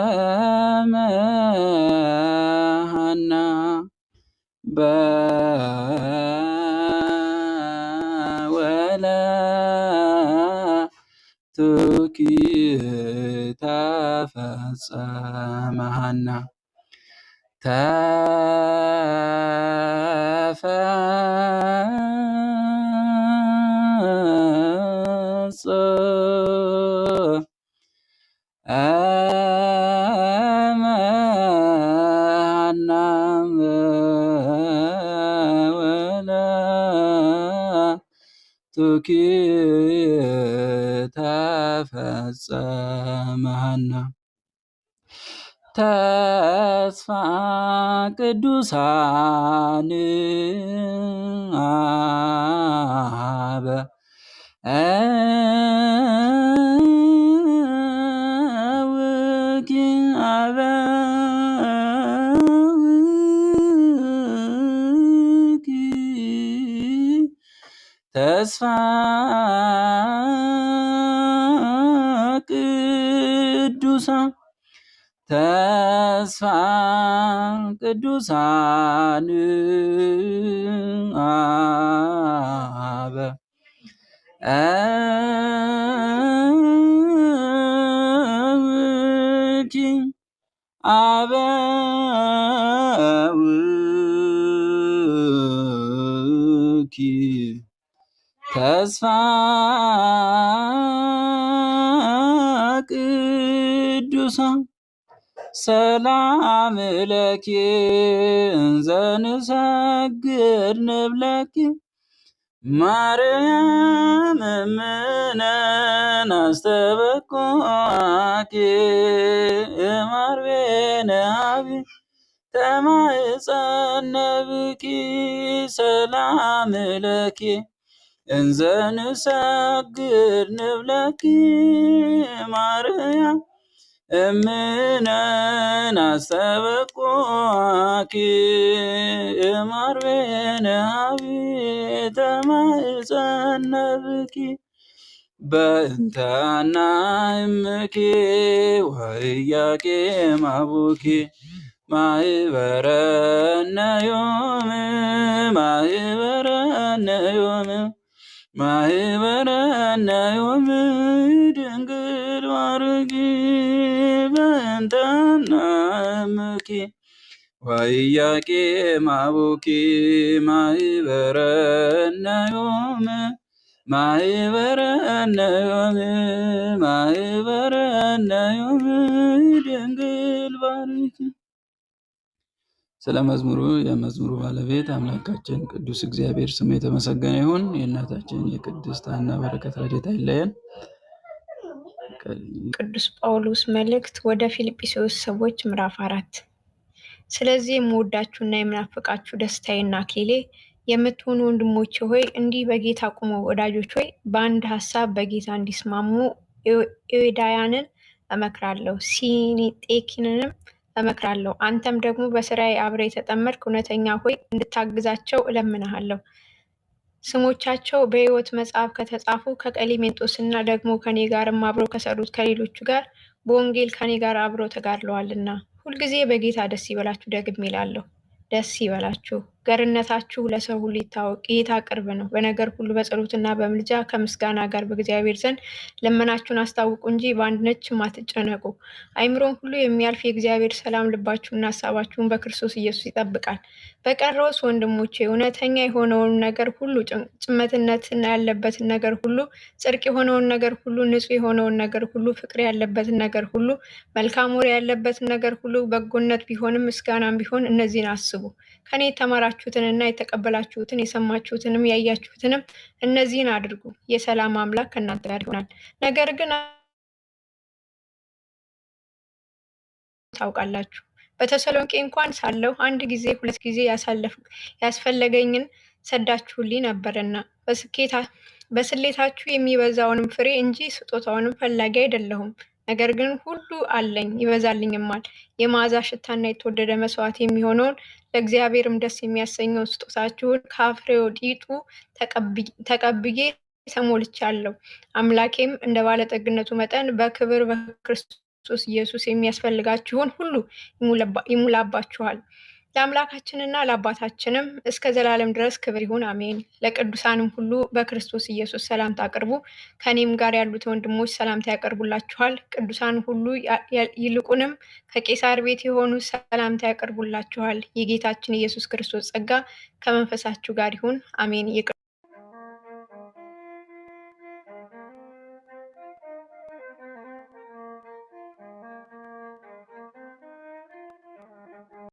ተፈጸመ በወለቱኪ ተፈጸመ ሐና ወለቱኪ ተፈጸመ ሐና ተስፋ ቅዱሳን አበ ውኪ አበ ውኪ ተስፋ ቅዱሳን ተስፋ ቅዱሳን አበ ውኪ አበ ውኪ ተስፋ ቅዱሳን ሰላም ለኪ እንዘ ንሰግድ ንብለኪ ማርያም እምነ ናስተበኩኪ ማርቤነ ሀቢ ተማኅፀነ ብኪ ሰላም ለኪ እንዘ ንሰግድ ንብለኪ ማርያም እምነ ናስተበኩኪ ማርቤነ ሀቢ ተማኅፀነ ብኪ በእንተ ሐና እምኪ ወኢያቄም አቡኪ ማኅበረነ ዮም ማኅበረነ ዮም ማኅበረነ ዮም ድንግል ማርያም በእንተ ሐና እምኪ ወኢያቄም አቡኪ ማኅበረነ ዮም ማኅበረነ ዮም ማኅበረነ ዮም ድንግል ባርኪ። ስለ መዝሙሩ የመዝሙሩ ባለቤት አምላካችን ቅዱስ እግዚአብሔር ስሙ የተመሰገነ ይሁን። የእናታችን የቅድስት ሐና በረከት ረድኤታ አይለየን። ቅዱስ ጳውሎስ መልእክት ወደ ፊልጵስዩስ ሰዎች ምዕራፍ 4 ስለዚህ የምወዳችሁና የምናፍቃችሁ ደስታዬና አክሊሌ የምትሆኑ ወንድሞቼ ሆይ እንዲህ በጌታ ቁሙ። ወዳጆች ሆይ በአንድ ሐሳብ በጌታ እንዲስማሙ ኤዎድያንን እመክራለሁ፣ ሲንጤኪንንም እመክራለሁ። አንተም ደግሞ በሥራዬ አብረህ የተጠመድክ እውነተኛ ሆይ እንድታግዛቸው እለምንሃለሁ። ስሞቻቸው በሕይወት መጽሐፍ ከተጻፉ ከቀሌሜንጦስና ደግሞ ከኔ ጋርም አብረው ከሰሩት ከሌሎቹ ጋር በወንጌል ከኔ ጋር አብረው ተጋድለዋልና ሁልጊዜ በጌታ ደስ ይበላችሁ። ደግሜ እላለሁ ደስ ይበላችሁ። ገርነታችሁ ለሰው ሁሉ ይታወቅ፣ ጌታ ቅርብ ነው። በነገር ሁሉ በጸሎትና በምልጃ ከምስጋና ጋር በእግዚአብሔር ዘንድ ልመናችሁን አስታውቁ እንጂ በአንዳችም አትጨነቁ። አእምሮን ሁሉ የሚያልፍ የእግዚአብሔር ሰላም ልባችሁንና ሐሳባችሁን በክርስቶስ ኢየሱስ ይጠብቃል። በቀረውስ ወንድሞቼ እውነተኛ የሆነውን ነገር ሁሉ፣ ጭመትነትና ያለበትን ነገር ሁሉ፣ ጽድቅ የሆነውን ነገር ሁሉ፣ ንጹሕ የሆነውን ነገር ሁሉ፣ ፍቅር ያለበትን ነገር ሁሉ፣ መልካም ወሬ ያለበትን ነገር ሁሉ፣ በጎነት ቢሆንም ምስጋናም ቢሆን እነዚህን አስቡ። ከኔ የተማራችሁትንና የተቀበላችሁትን የሰማችሁትንም ያያችሁትንም እነዚህን አድርጉ። የሰላም አምላክ ከእናንተ ጋር ይሆናል። ነገር ግን ታውቃላችሁ በተሰሎንቄ እንኳን ሳለሁ አንድ ጊዜ ሁለት ጊዜ ያስፈለገኝን ሰዳችሁልኝ ነበርና በስሌታችሁ የሚበዛውንም ፍሬ እንጂ ስጦታውንም ፈላጊ አይደለሁም። ነገር ግን ሁሉ አለኝ ይበዛልኝማል። የመዓዛ ሽታና የተወደደ መስዋዕት የሚሆነውን ለእግዚአብሔርም ደስ የሚያሰኘውን ስጦታችሁን ከፍሬው ጢጡ ተቀብዬ ተሞልቻለሁ። አምላኬም እንደ ባለጠግነቱ መጠን በክብር በክርስቶስ ኢየሱስ የሚያስፈልጋችሁን ሁሉ ይሙላባችኋል። ለአምላካችንና ለአባታችንም እስከ ዘላለም ድረስ ክብር ይሁን፣ አሜን። ለቅዱሳንም ሁሉ በክርስቶስ ኢየሱስ ሰላምታ አቅርቡ። ከእኔም ጋር ያሉት ወንድሞች ሰላምታ ያቀርቡላችኋል። ቅዱሳን ሁሉ ይልቁንም ከቄሳር ቤት የሆኑ ሰላምታ ያቀርቡላችኋል። የጌታችን ኢየሱስ ክርስቶስ ጸጋ ከመንፈሳችሁ ጋር ይሁን፣ አሜን።